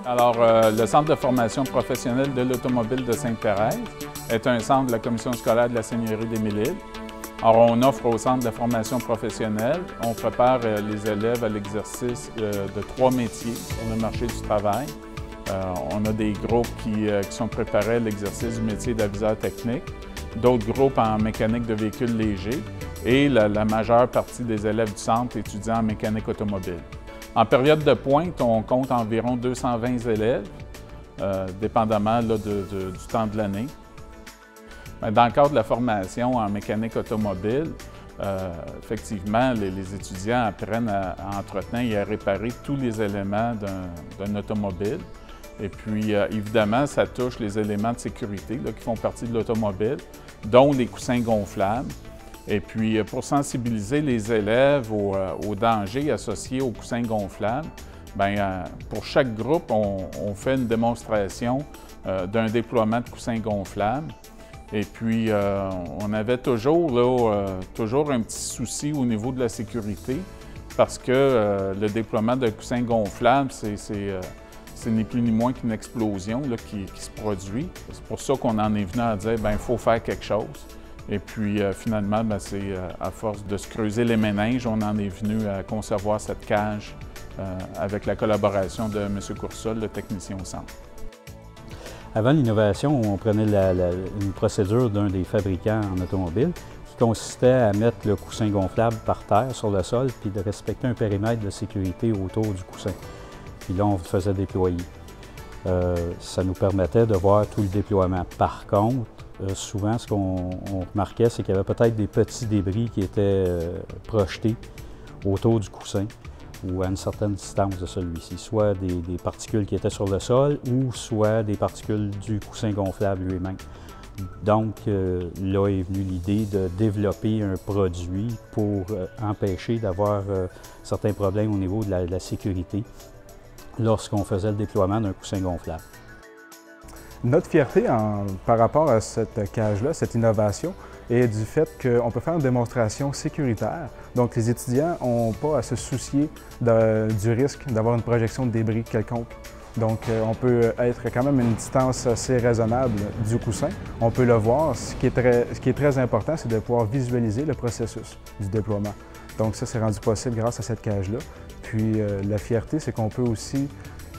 Alors, le Centre de formation professionnelle de l'automobile de Sainte-Thérèse est un centre de la Commission scolaire de la Seigneurie des Mille-Îles. Alors, on offre au Centre de formation professionnelle, on prépare les élèves à l'exercice de 3 métiers sur le marché du travail. On a des groupes qui sont préparés à l'exercice du métier d'aviseur technique, d'autres groupes en mécanique de véhicules légers et la majeure partie des élèves du centre étudiant en mécanique automobile. En période de pointe, on compte environ 220 élèves, dépendamment là, du temps de l'année. Dans le cadre de la formation en mécanique automobile, effectivement, les étudiants apprennent à entretenir et à réparer tous les éléments d'un automobile. Et puis, évidemment, ça touche les éléments de sécurité là, qui font partie de l'automobile, dont les coussins gonflables. Et puis, pour sensibiliser les élèves aux dangers associés aux coussins gonflables, bien, pour chaque groupe, on fait une démonstration d'un déploiement de coussins gonflables. Et puis, on avait toujours un petit souci au niveau de la sécurité parce que le déploiement de coussins gonflables, c'est ni plus ni moins qu'une explosion là, qui se produit. C'est pour ça qu'on en est venu à dire bien, il faut faire quelque chose. Et puis, finalement, c'est à force de se creuser les méninges, on en est venu à concevoir cette cage avec la collaboration de M. Coursol, le technicien au centre. Avant l'innovation, on prenait une procédure d'un des fabricants en automobile qui consistait à mettre le coussin gonflable par terre sur le sol puis de respecter un périmètre de sécurité autour du coussin. Puis là, on le faisait déployer. Ça nous permettait de voir tout le déploiement. Par contre, souvent, ce qu'on remarquait, c'est qu'il y avait peut-être des petits débris qui étaient projetés autour du coussin ou à une certaine distance de celui-ci, soit des particules qui étaient sur le sol ou soit des particules du coussin gonflable lui-même. Donc, là est venue l'idée de développer un produit pour empêcher d'avoir certains problèmes au niveau de la sécurité lorsqu'on faisait le déploiement d'un coussin gonflable. Notre fierté par rapport à cette cage-là, cette innovation, est du fait qu'on peut faire une démonstration sécuritaire. Donc, les étudiants n'ont pas à se soucier du risque d'avoir une projection de débris quelconque. Donc, on peut être quand même à une distance assez raisonnable du coussin. On peut le voir. Ce qui est très important, c'est de pouvoir visualiser le processus du déploiement. Donc, ça, c'est rendu possible grâce à cette cage-là. Puis, la fierté, c'est qu'on peut aussi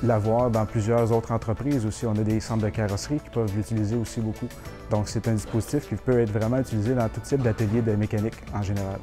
l'avoir dans plusieurs autres entreprises aussi. On a des centres de carrosserie qui peuvent l'utiliser aussi beaucoup. Donc, c'est un dispositif qui peut être vraiment utilisé dans tout type d'atelier de mécanique en général.